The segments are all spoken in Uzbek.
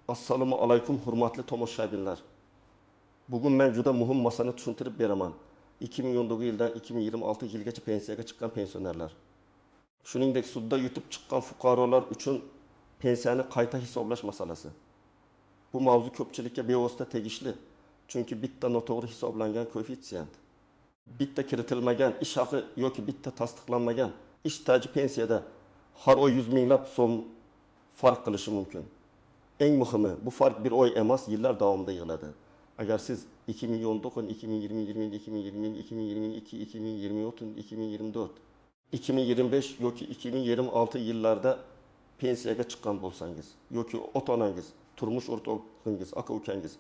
Assalomu alaykum hurmatli tomoshabinlar. Bugun men juda muhim masalani tushuntirib beraman. 2019 yildan 2026 yilgacha pensiyaga chiqqan pensionerlar. Shuningdek, sudda yutib chiqqan fuqarolar uchun pensiyani qayta hisoblash masalasi. Bu mavzu ko'pchilikka bevosita tegishli. Chunki bitta noto'g'ri hisoblangan koeffitsient, bitta kiritilmagan ish haqi yoki bitta tasdiqlanmagan ish staji pensiyada har oy 100 minglab so'm farq qilishi mumkin. Eng muhimi, bu farq bir oy emas, yillar davomida yig'iladi. Agar siz 2019, 2020, 2020, 2022, 2023, 2024, 2025 yoki 2026 yillarda pensiyaga chiqqan bo'lsangiz, yoki ota-onangiz, turmush o'rtog'ingiz, aka-ukangiz,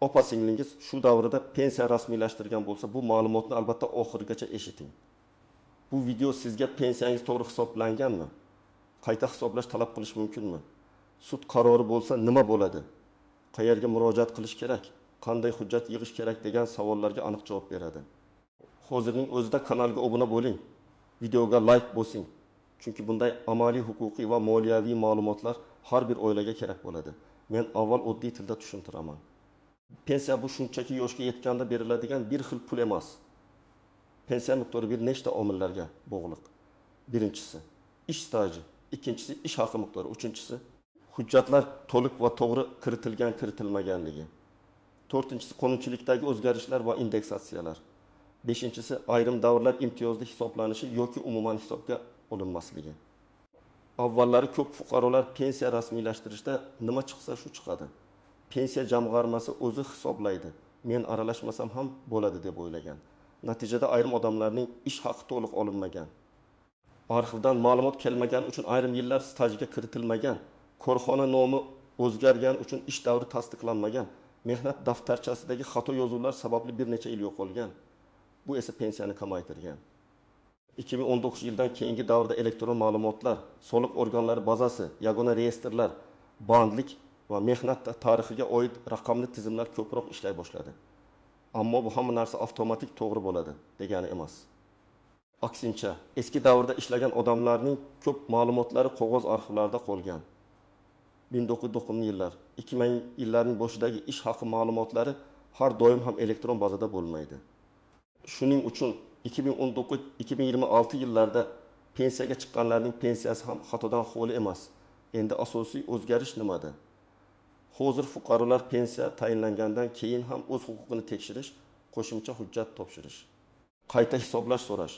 opa-singlingiz shu davrda pensiya rasmiylashtirgan bo'lsa, bu ma'lumotni albatta oxirigacha eshiting. Bu video sizga pensiyangiz to'g'ri hisoblanganmi? Qayta hisoblash talab qilish mumkinmi? Sud qarori bo'lsa nima bo'ladi? Qayerga murojaat qilish kerak? Qanday hujjat yig'ish kerak degan savollarga aniq javob beradi. Hozirning o'zida kanalga obuna bo'ling, videoga like bosing. Chunki bunday amaliy huquqiy va moliyaviy ma'lumotlar har bir oilaga kerak bo'ladi. Men avval oddiy tilda tushuntiraman. Pensiya bu shunchaki yoshga yetganda beriladigan bir xil pul emas. Pensiya miqdori bir nechta omillarga bog'liq. Birinchisi ish staji, ikkinchisi ish haqi miqdori, uchinchisi hujjatlar to'liq va to'g'ri kiritilmaganligi. To'rtinchisi qonunchilikdagi o'zgarishlar va indeksatsiyalar. Beshinchisi ayrim davrlar imtiyozli hisoblanishi yoki umuman hisobga olinmasligi. Avvallari ko'p fuqarolar pensiya rasmiylashtirishda nima chiqsa shu chiqadi. Pensiya jamg'armasi o'zi hisoblaydi. Men aralashmasam ham bo'ladi deb o'ylagan. Natijada ayrim odamlarning ish haqi to'liq olinmagan. Arxivdan ma'lumot kelmagani uchun ayrim yillar stajga kiritilmagan. Korxona nomi o'zgargani uchun ish davri tasdiqlanmagan. Mehnat daftarchasidagi xato yozuvlar sababli bir necha yil yo'qolgan. Bu esa pensiyani kamaytirgan. 2019 yildan keyingi davrda elektron ma'lumotlar, soliq organlari bazasi, yagona reyestrlar, bandlik va mehnat tarixiga oid raqamli tizimlar ko'proq ishlay boshladi. Ammo bu hamma narsa avtomatik to'g'ri bo'ladi degani emas. Aksincha, eski davrda ishlagan odamlarning ko'p ma'lumotlari qog'oz arxivlarda qolgan. 1990 yillar, 2000 yillarning boshidagi ish haqi ma'lumotlari har doim ham elektron bazada bo'lmaydi. Shuning uchun 2019-2026 yillarda pensiyaga chiqqanlarning pensiyasi ham xatodan xoli emas. Endi asosiy o'zgarish nimada? Hozir fuqarolar pensiya tayinlangandan keyin ham o'z huquqini tekshirish, qo'shimcha hujjat topshirish, qayta hisoblash so'rash,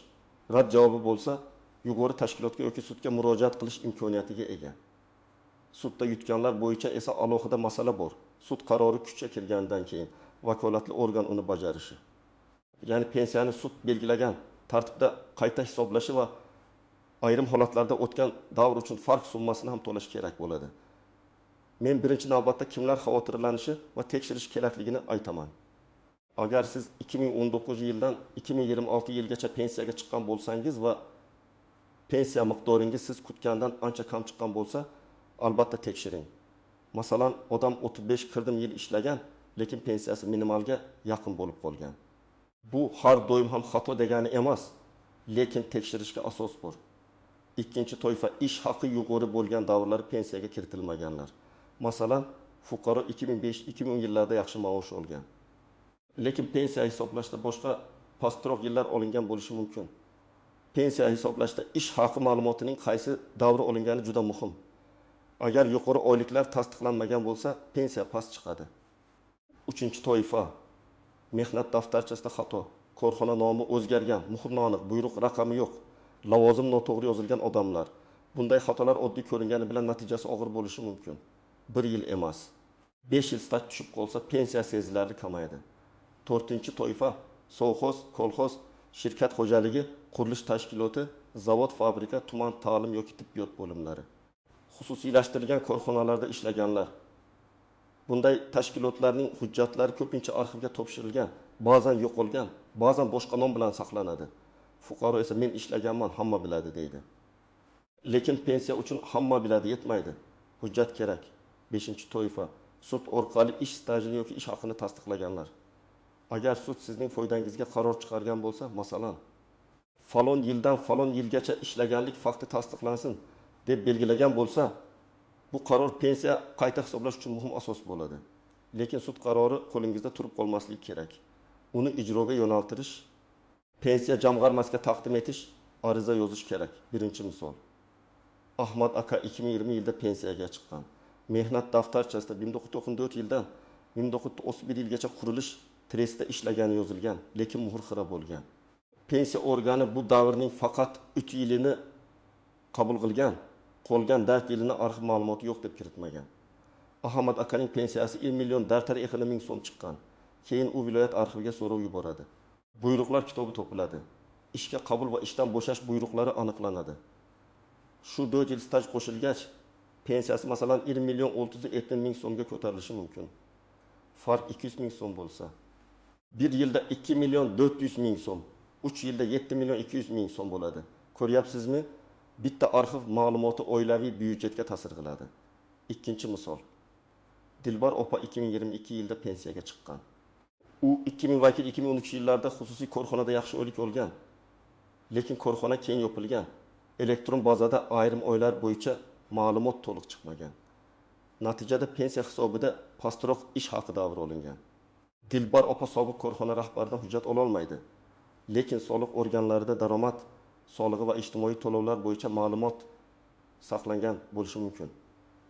rad javobi bo'lsa, yuqori tashkilotga yoki sudga murojaat qilish imkoniyatiga ega. Sudda yutganlar bo'yicha esa alohida masala bor. Sud qarori kuchga kirgandan keyin vakolatli organ uni bajarishi. Ya'ni pensiyani sud belgilagan tartibda qayta hisoblashi va ayrim holatlarda o'tgan davr uchun farq summasini ham to'lash kerak bo'ladi. Men birinchi navbatda kimlar xavotirlanishi va tekshirish kerakligini aytaman. Agar siz 2019 yildan 2026 yilgacha pensiyaga chiqqan bo'lsangiz va pensiya miqdoringiz siz kutgandan ancha kam chiqqan bo'lsa, albatta tekshiring. Masalan, odam 35-40 yil ishlagan, lekin pensiyasi minimalga yaqin bo'lib qolgan. Bu har doim ham xato degani emas, lekin tekshirishga asos bor. Ikkinchi toifa ish haqi yuqori bo'lgan davrlar pensiyaga kiritilmaganlar. Masalan, fuqaro 2005-2010 yillarda yaxshi maosh olgan. Lekin pensiya hisoblashda boshqa pastroq yillar olingan bo'lishi mumkin. Pensiya hisoblashda ish haqi ma'lumotining qaysi davri olingani juda muhim. Agar yuqori oyliklar tasdiqlanmagan bo'lsa, pensiya past chiqadi. Uchinchi toifa mehnat daftarchasida xato, korxona nomi o'zgargan, muhr noaniq, buyruq raqami yo'q, lavozim noto'g'ri yozilgan odamlar. Bunday xatolar oddiy ko'ringani bilan natijasi og'ir bo'lishi mumkin. 1 yil emas, 5 yil staj tushib qolsa pensiya sezilarli kamayadi. To'rtinchi toifa sovxoz, kolxoz, shirkat xo'jaligi, qurilish tashkiloti, zavod, fabrika, tuman ta'lim yoki tibbiyot bo'limlari, xususiylashtirilgan korxonalarda ishlaganlar. Bunday tashkilotlarning hujjatlari ko'pincha arxivga topshirilgan, ba'zan yo'qolgan, ba'zan boshqa nom bilan saqlanadi. Fuqaro esa men ishlaganman, hamma biladi deydi. Lekin pensiya uchun hamma biladi yetmaydi. Hujjat kerak. 5-toifa sud orqali ish stajini yoki ish haqini tasdiqlaganlar. Agar sud sizning foydangizga qaror chiqargan bo'lsa, masalan, falon yildan falon yilgacha ishlaganlik fakti tasdiqlansin deb belgilagan bo'lsa, Bu qaror pensiya qayta hisoblash uchun muhim asos bo'ladi. Lekin sud qarori qo'lingizda turib qolmasligi kerak. Uni ijroga yo'naltirish, pensiya jamg'armasiga taqdim etish, ariza yozish kerak. Birinchi misol. Ahmad aka 2020 yilda pensiyaga chiqqan. Mehnat daftarchasida 1994 yildan 1931 yilgacha qurilish trestda ishlagani yozilgan, lekin muhr xira bo'lgan. Pensiya organi bu davrning faqat 3 yilini qabul qilgan, qolgan 4 yilini arxiv ma'lumoti yo'q deb kiritmagan. Ahmad akaning pensiyasi 1 million dartar 50 ming so'm chiqqan. Keyin u viloyat arxiviga so'rov yuboradi. Buyruqlar kitobi topiladi. Ishga qabul va ishdan bo'shash buyruqlari aniqlanadi. Shu 4 yil staj qo'shilgach, pensiyasi masalan 1 million 670 ming so'mga ko'tarilishi mumkin. Farq 200 ming so'm bo'lsa, 1 yilda 2 million 400 ming so'm, 3 yilda 7 million 200 ming so'm bo'ladi. Ko'ryapsizmi? Bitta arxiv ma'lumoti oilaviy byudjetga ta'sir qiladi. Ikkinchi misol. Dilbar opa 2022 yilda pensiyaga chiqqan. U 2012 yillarda xususiy korxonada yaxshi oylik olgan. Lekin korxona keyin yopilgan. Elektron bazada ayrim oylar bo'yicha ma'lumot to'liq chiqmagan. Natijada pensiya hisobida pastroq ish haqi davri olingan. Dilbar opa sobiq korxona rahbaridan hujjat ola olmaydi. Lekin soliq organlarida daromad solig'i va ijtimoiy to'lovlar bo'yicha ma'lumot saqlangan bo'lishi mumkin.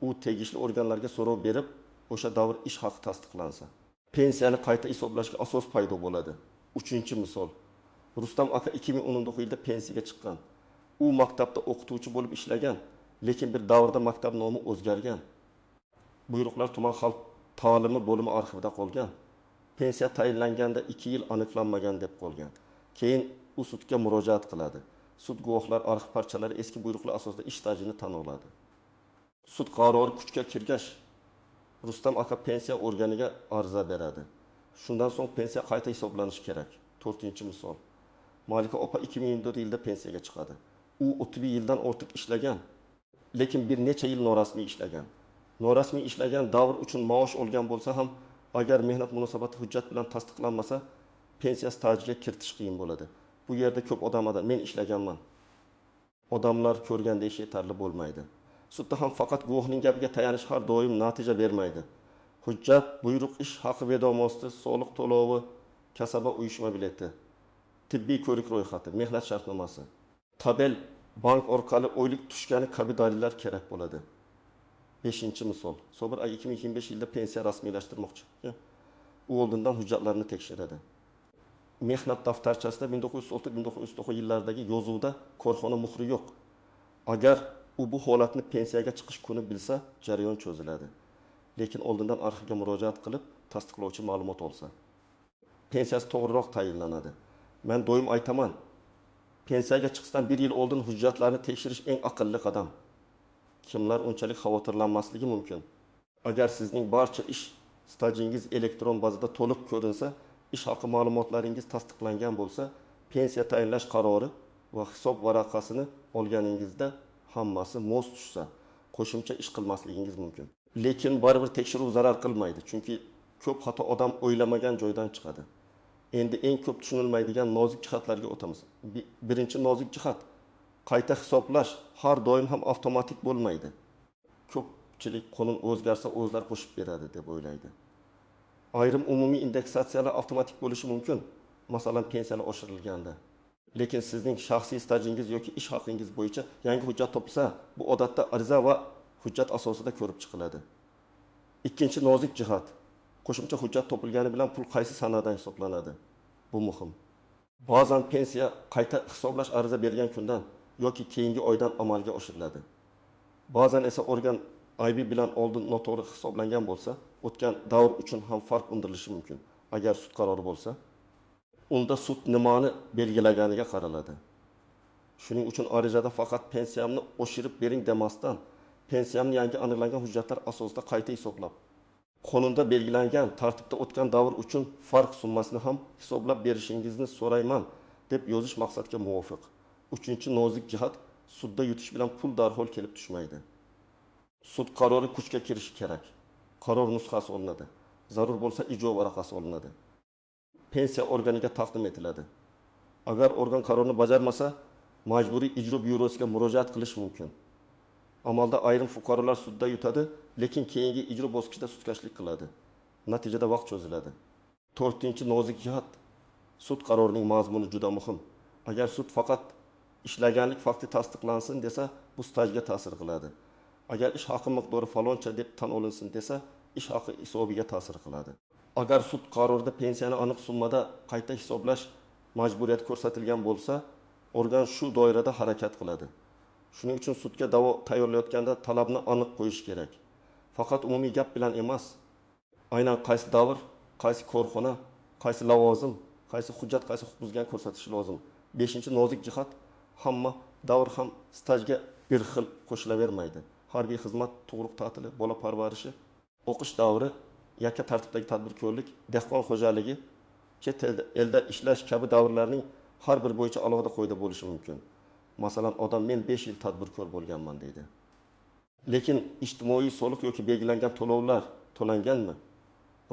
U tegishli organlarga so'rov berib, o'sha davr ish haqi tasdiqlansa, pensiyani qayta hisoblashga asos paydo bo'ladi. Uchinchi misol. Rustam aka 2019 yilda pensiyaga chiqqan. U maktabda o'qituvchi bo'lib ishlagan, lekin bir davrda maktab nomi o'zgargan. Buyruqlar tuman xalq ta'limi bo'limi arxivida qolgan. Pensiya tayinlanganda 2 yil aniqlanmagan deb qolgan. Keyin u sudga murojaat qiladi. Sud guvohlar arxiv parchalari eski buyruqlar asosida ish stajini tan oladi. Sud qarori kuchga kirgach, Rustam aka pensiya organiga ariza beradi. Shundan so'ng pensiya qayta hisoblanishi kerak. 4-misol. Malika opa 2024 yilda pensiyaga chiqadi. U 31 yildan ortiq ishlagan, lekin bir necha yil norasmiy ishlagan. Norasmiy ishlagan davr uchun maosh olgan bo'lsa ham, agar mehnat munosabati hujjat bilan tasdiqlanmasa, pensiya stajiga kiritish qiyin bo'ladi. Bu yerda ko'p odamlar men ishlaganman. Odamlar ko'rgan deyish yetarli bo'lmaydi. Sudda ham faqat guvohning gapiga tayanish har doim natija bermaydi. Hujjat, buyruq, ish haqi vedomosti, soliq to'lovi, kasaba uyushma bileti, tibbiy ko'rik ro'yxati, mehnat shartnomasi, tabel, bank orqali oylik tushgani kabi dalillar kerak bo'ladi. 5-misol. Sobir aka 2025 yilda pensiya rasmiylashtirmoqchi. U oldindan hujjatlarni tekshiradi. Mehnat daftarchasida 1930-1939 yillardagi yozuvda korxona muhri yo'q. Agar u bu holatni pensiyaga chiqish kuni bilsa, jarayon cho'ziladi. Lekin oldindan arxivga murojaat qilib, tasdiqlovchi ma'lumot olsa, pensiyasi to'g'riroq tayinlanadi. Men doim aytaman, pensiyaga chiqishdan 1 yil oldin hujjatlarni tekshirish eng aqlli qadam. Kimlar unchalik xavotirlanmasligi mumkin. Agar sizning barcha ish stajingiz elektron bazada to'liq ko'rinsa, ish haqi ma'lumotlaringiz tasdiqlangan bo'lsa, pensiya tayinlash qarori va hisob varaqasini olganingizda hammasi mos tushsa, qo'shimcha ish qilmasligingiz mumkin. Lekin baribir tekshiruv zarar qilmaydi, chunki ko'p xato odam o'ylamagan joydan chiqadi. Endi eng ko'p tushunilmaydigan nozik jihatlarga o'tamiz. Birinchi nozik jihat, qayta hisoblash har doim ham avtomatik bo'lmaydi. Ko'pchilik qonun o'zgarsa o'zlar qo'shib beradi deb o'ylaydi. Ayrim umumiy indeksatsiyalar avtomatik bo'lishi mumkin, masalan pensiyalar oshirilganda. Lekin sizning shaxsiy stajingiz yoki ish haqingiz bo'yicha yangi hujjat topilsa, bu odatda ariza va hujjat asosida ko'rib chiqiladi. Ikkinchi nozik jihat, qo'shimcha hujjat topilgani bilan pul qaysi sanadan hisoblanadi? Bu muhim. Ba'zan pensiya qayta hisoblash ariza bergan kundan yoki keyingi oydan amalga oshiriladi. Ba'zan esa organ aybi bilan oldin noto'g'ri hisoblangan bo'lsa, o'tgan davr uchun ham farq undirilishi mumkin. Agar sud qarori bo'lsa, unda sud nimani belgilaganiga qaraladi. Shuning uchun arizada faqat pensiyamni oshirib bering demasdan, pensiyamni yangi aniqlangan hujjatlar asosida qayta hisoblab, qonunda belgilangan tartibda o'tgan davr uchun farq summasini ham hisoblab berishingizni so'rayman deb yozish maqsadga muvofiq. Uchinchi nozik jihat, sudda yutish bilan pul darhol kelib tushmaydi. Sud qarori kuchga kirishi kerak. Qaror nusxasi olinadi. Zarur bo'lsa ijro varaqasi olinadi. Pensiya organiga taqdim etiladi. Agar organ qarorni bajarmasa, majburiy ijro byurosiga murojaat qilish mumkin. Amalda ayrim fuqarolar sudda yutadi, lekin keyingi ijro bosqichida sudkashlik qiladi. Natijada vaqt cho'ziladi. 4-nozik jihat. Sud qarorining mazmuni juda muhim. Agar sud faqat ishlaganlik fakti tasdiqlansin desa, bu stajga ta'sir qiladi. Agar ish haqi miqdori faloncha deb tan olinsin desa, ish haqi hisobiga ta'sir qiladi. Agar sud qarorida pensiyani aniq summada qayta hisoblash majburiyati ko'rsatilgan bo'lsa, organ shu doirada harakat qiladi. Shuning uchun sudga da'vo tayyorlayotganda talabni aniq qo'yish kerak. Faqat umumiy gap bilan emas, aynan qaysi davr, qaysi korxona, qaysi lavozim, qaysi hujjat, qaysi huquq buzgan ko'rsatish lozim. 5-nozik jihat, hamma davr ham stajga bir xil qo'shilavermaydi. Harbiy xizmat, tug'ruq ta'tili, bola parvarishi, o'qish davri, yakka tartibdagi tadbirkorlik, dehqon xo'jaligi, chet elda ishlash kabi davrlarning har bir bo'yicha alohida qo'yda bo'lishi mumkin. Masalan, odam men 5 yil tadbirkor bo'lganman deydi. Lekin ijtimoiy soliq yoki belgilangan to'lovlar to'langanmi?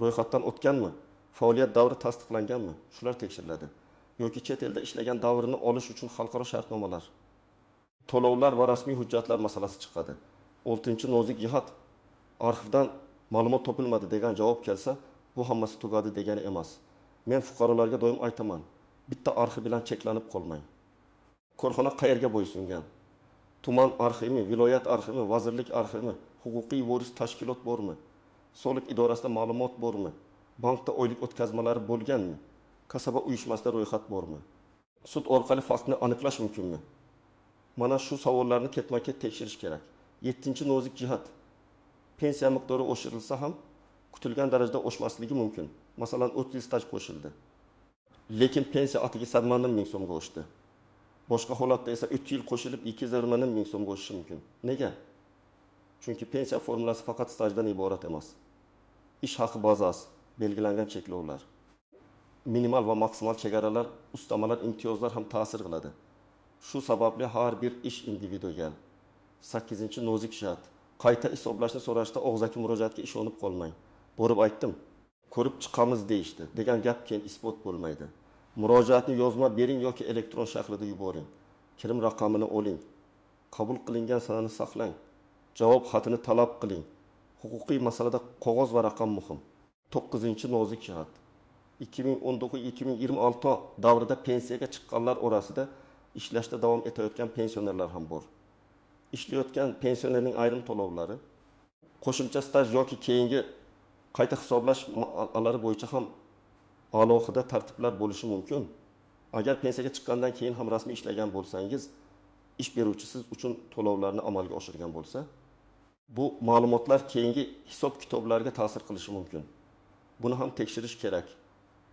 Ro'yxatdan o'tganmi? Faoliyat davri tasdiqlanganmi? Shular tekshiriladi. Yoki chet elda ishlagan davrini olish uchun xalqaro shartnomalar, to'lovlar va rasmiy hujjatlar masalasi chiqadi. 6-nozik jihat, arxivdan ma'lumot topilmadi degan javob kelsa, bu hammasi tugadi degani emas. Men fuqarolarga doim aytaman, bitta arxiv bilan cheklanib qolmang. Korxona qayerga bo'ysungan? Tuman arxivimi, viloyat arxivimi, vazirlik arxivimi, huquqiy voris tashkilot bormi? Soliq idorasida ma'lumot bormi? Bankda oylik o'tkazmalari bo'lganmi? Kasaba uyushmasida ro'yxat bormi? Sud orqali faktni aniqlash mumkinmi? Mana shu savollarni ketma-ket tekshirish kerak. 7-nozik jihat. Pensiya miqdori oshirilsa ham kutilgan darajada oshmasligi mumkin. Masalan, 30 yil staj qo'shildi. Lekin pensiya atiga 80 ming so'mga oshdi. Boshqa holatda esa 3 yil qo'shilib 220 ming so'mga oshishi mumkin. Nega? Chunki pensiya formulasi faqat stajdan iborat emas. Ish haqi bazasi, belgilangan cheklovlar, minimal va maksimal chegaralar, ustamalar, imtiyozlar ham ta'sir qiladi. Shu sababli har bir ish individual. 8-nozik jihat. Qayta hisoblashni so'rashda og'zaki murojaatga ishonib qolmang. Borib aytdim, ko'rib chiqamiz deyishdi degan gap keyin isbot bo'lmaydi. Murojaatni yozma bering yoki elektron shaklida yuboring. Kirim raqamini oling. Qabul qilingan sanani saqlang. Javob xatini talab qiling. Huquqiy masalada qog'oz va raqam muhim. 9-nozik jihat. 2019-2026 davrida pensiyaga chiqqanlar orasida ishlashda davom etayotgan pensionerlar ham bor. Ishlayotgan pensionerning ayrim to'lovlari, qo'shimcha staj yoki keyingi qayta hisoblash masalalari bo'yicha ham alohida tartiblar bo'lishi mumkin. Agar pensiyaga chiqqandan keyin ham rasmiy ishlagan bo'lsangiz, ish beruvchi siz uchun to'lovlarni amalga oshirgan bo'lsa, bu ma'lumotlar keyingi hisob kitoblarga ta'sir qilishi mumkin. Buni ham tekshirish kerak.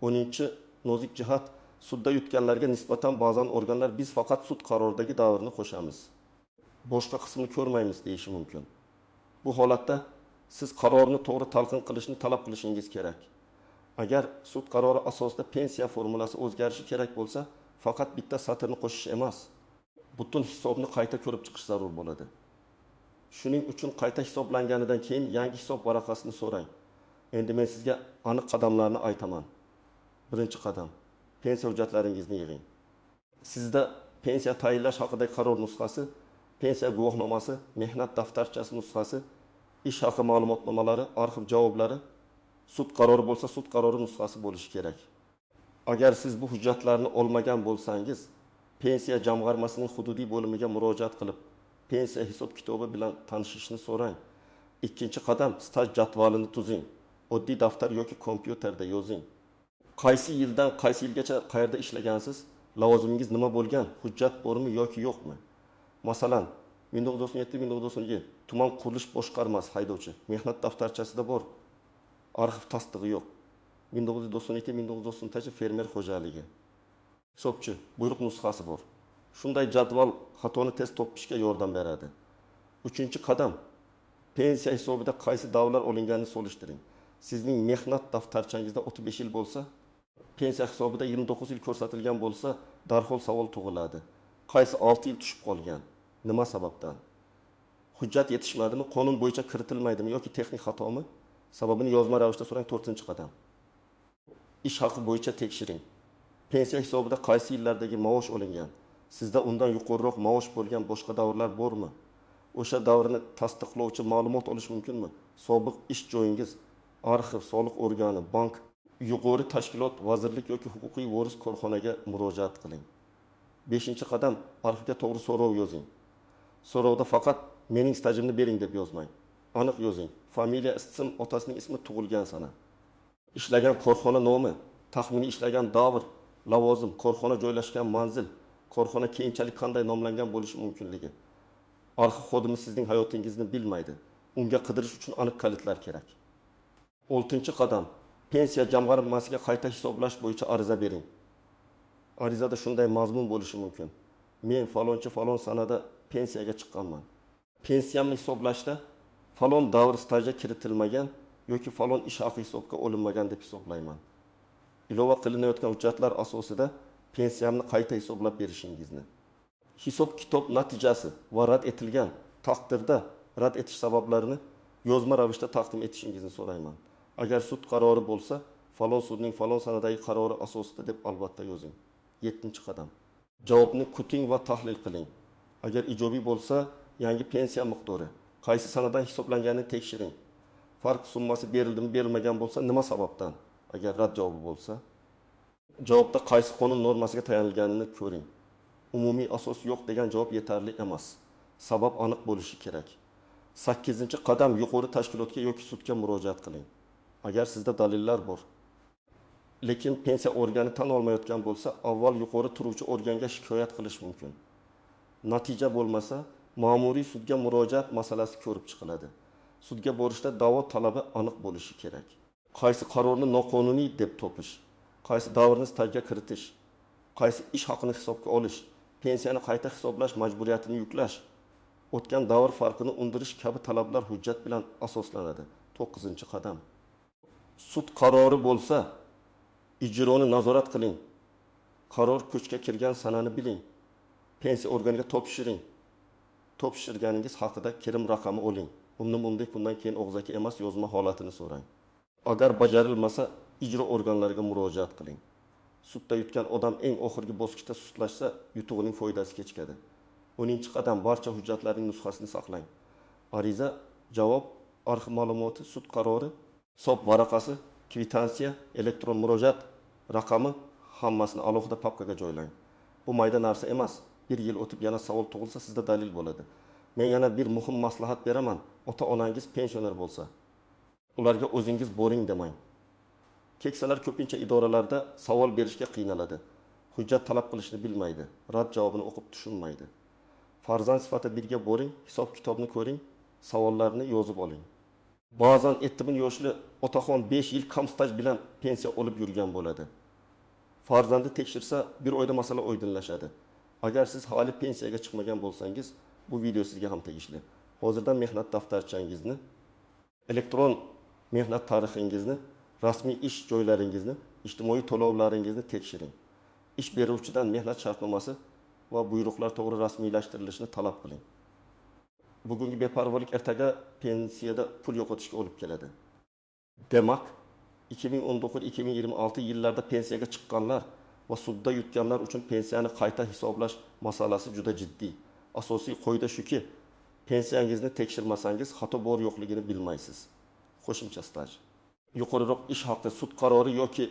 10-nozik jihat, sudda yutganlarga nisbatan ba'zan organlar biz faqat sud qaroridagi davrni qo'shamiz, boshqa qismini ko'rmaymiz deyishi mumkin. Bu holatda siz qarorni to'g'ri talqin qilishni talab qilishingiz kerak. Agar sud qarori asosida pensiya formulasi o'zgarishi kerak bo'lsa, faqat bitta satrni qo'shish emas, butun hisobni qayta ko'rib chiqish zarur bo'ladi. Shuning uchun qayta hisoblanganidan keyin yangi hisob varaqasini so'rang. Endi men sizga aniq qadamlarni aytaman. Birinchi qadam, pensiya hujjatlaringizni yig'ing. Sizda pensiya tayinlash haqidagi qaror nusxasi, pensiya guvohnomasi, mehnat daftarchasi nusxasi, ish haqi ma'lumotnomalari, arxiv javoblari, sud qarori bo'lsa sud qarori nusxasi bo'lishi kerak. Agar siz bu hujjatlarni olmagan bo'lsangiz, pensiya jamg'armasining hududiy bo'limiga murojaat qilib, pensiya hisob kitobi bilan tanishishni so'rang. Ikkinchi qadam, staj jadvalini tuzing. Oddiy daftar yoki kompyuterda yozing. Qaysi yildan qaysi yilgacha qayerda ishlagansiz, lavozimingiz nima bo'lgan, hujjat bormi yoki yo'qmi? Masalan, 1997-1997 tuman qurilish boshqarmasi haydovchi, mehnat daftarchasida bor, arxiv tasdig'i yo'q. 1992-1993 fermer xo'jaligi, hisobchi, buyruq nusxasi bor. Shunday jadval xatoni tez topishga yordam beradi. Uchinchi qadam, pensiya hisobida qaysi davrlar olinganini solishtiring. Sizning mehnat daftarchangizda 35 yil bo'lsa, pensiya hisobida 29 yil ko'rsatilgan bo'lsa, darhol savol tug'iladi. Qaysi 6 yil tushib qolgan? Nima sababdan? Hujjat yetishmadimi, qonun bo'yicha kiritilmaydimi yoki texnik xatomi? Sababini yozma ravishda so'rang. 4-qadam. Ish haqi bo'yicha tekshiring. Pensiya hisobida qaysi yillardagi maosh olingan? Sizda undan yuqoriroq maosh bo'lgan boshqa davrlar bormi? o'sha davrni tasdiqlovchi ma'lumot olish mumkinmi? Sobiq ish joyingiz, arxiv, soliq organi, bank, yuqori tashkilot, vazirlik yoki huquqiy voris korxonaga murojaat qiling. 5-qadam, arxivga to'g'ri so'rov yozing. So'rovda faqat mening stajimni bering deb yozmang. Aniq yozing. Familiya, ism, otasining ismi, tug'ilgan sana. Ishlagan korxona nomi, taxminiy ishlagan davr, lavozim, korxona joylashgan manzil, korxona keyinchalik qanday nomlangan bo'lishi mumkinligi. Arxiv xodimi sizning hayotingizni bilmaydi. Unga qidirish uchun aniq kalitlar kerak. 6-qadam, pensiya jamg'armasiga qayta hisoblash bo'yicha ariza bering. Arizada shunday mazmun bo'lishi mumkin. Men falonchi falon sanada pensiyaga chiqqanman. Pensiyamni hisoblashda falon davr stajga kiritilmagan yoki falon ish haqi hisobga olinmagan deb hisoblayman. Ilova qilinayotgan hujjatlar asosida pensiyamni qayta hisoblab berishingizni. Hisob kitob natijasi va rad etilgan taqdirda rad etish sabablarini yozma ravishda taqdim etishingizni so'rayman. Agar sud qarori bo'lsa, falon sudning falon sanadagi qarori asosida deb albatta yozing. 7-qadam. Javobni kuting va tahlil qiling. Agar ijobiy bo'lsa, yangi pensiya miqdori qaysi sanadan hisoblanganini tekshiring. Farq summasi berildimi, berilmagan bo'lsa, nima sababdan? Agar rad javobi bo'lsa, javobda qaysi qonun normasiga tayanilganini ko'ring. Umumiy asos yo'q degan javob yetarli emas. Sabab aniq bo'lishi kerak. 8-qadam, yuqori tashkilotga yoki sudga murojaat qiling. Agar sizda dalillar bor, lekin pensiya organi tan olmayotgan bo'lsa, avval yuqori turuvchi organga shikoyat qilish mumkin. Natija bo'lmasa, ma'muriy sudga murojaat masalasi ko'rib chiqiladi. Sudga borishda da'vo talabi aniq bo'lishi kerak. Qaysi qarorni noqonuniy deb topish, qaysi davrni stajga kiritish, qaysi ish haqini hisobga olish, pensiyani qayta hisoblash majburiyatini yuklash, o'tgan davr farqini undirish kabi talablar hujjat bilan asoslanadi. 9-qadam. Sud qarori bo'lsa, ijroni nazorat qiling. Qaror kuchga kirgan sanani biling. Pensiya organiga topshiring. Topshirganingiz haqida kirim raqami oling. Undan keyin og'zaki emas, yozma holatini so'rang. Agar bajarilmasa, ijro organlariga murojaat qiling. Sudda yutgan odam eng oxirgi bosqichda sudlashsa, yutug'ining foydasi kechadi. 10-qadam, barcha hujjatlarning nusxasini saqlang. Ariza, javob, arxiv ma'lumoti, sud qarori, hisob varaqasi, kvitansiya, elektron murojaat raqami hammasini alohida papkaga joylang. Bu mayda narsa emas. 1 yil o'tib yana savol tug'ilsa, sizda dalil bo'ladi. Men yana bir muhim maslahat beraman. Ota-onangiz pensioner bo'lsa, ularga o'zingiz boring demang. Keksalar ko'pincha idoralarda savol berishga qiynaladi. Hujjat talab qilishni bilmaydi. Rad javobini o'qib tushunmaydi. Farzand sifatida birga boring, hisob kitobni ko'ring, savollarni yozib oling. Ba'zan 70 yoshli otaxon 5 yil kam staj bilan pensiya olib yurgan bo'ladi. Farzandi tekshirsa, bir oyda masala oydinlashadi. Agar siz hali pensiyaga chiqmagan bo'lsangiz, bu video sizga ham tegishli. Hozirdan mehnat daftarchangizni, elektron mehnat tarixingizni, rasmiy ish joylaringizni, ijtimoiy to'lovlaringizni tekshiring. Ish beruvchidan mehnat shartnomasi va buyruqlar to'g'ri rasmiylashtirilishini talab qiling. Bugungi beparvolik ertaga pensiyada pul yo'qotishga olib keladi. Demak, 2019-2026 yillarda pensiyaga chiqqanlar va sudda yutganlar uchun pensiyani qayta hisoblash masalasi juda jiddiy. Asosiy qoida shuki, pensiyangizni tekshirmasangiz xato bor yo'qligini bilmaysiz. Qo'shimcha staj. Yuqoriroq ish haqi, sud qarori yoki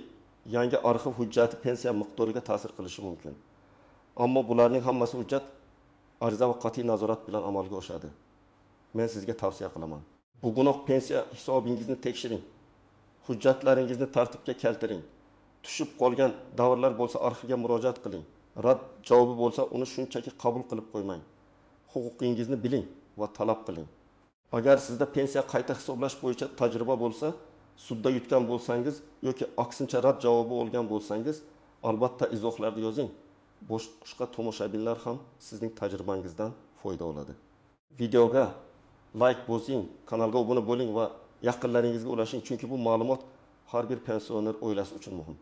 yangi arxiv hujjati pensiya miqdoriga ta'sir qilishi mumkin. Ammo bularning hammasi hujjat, ariza va qat'iy nazorat bilan amalga oshadi. Men sizga tavsiya qilaman. Bugunoq pensiya hisobingizni tekshiring. Hujjatlaringizni tartibga keltiring. Tushib qolgan davrlar bo'lsa arxivga murojaat qiling. Rad javobi bo'lsa uni shunchaki qabul qilib qo'ymang. Huquqingizni biling va talab qiling. Agar sizda pensiya qayta hisoblash bo'yicha tajriba bo'lsa, sudda yutgan bo'lsangiz yoki aksincha rad javobi olgan bo'lsangiz, albatta izohlarni yozing. Boshqa tomoshabinlar ham sizning tajribangizdan foyda oladi. Videoga like bosing, kanalga obuna bo'ling va yaqinlaringizga ulashing, chunki bu ma'lumot har bir pensioner oilasi uchun muhim.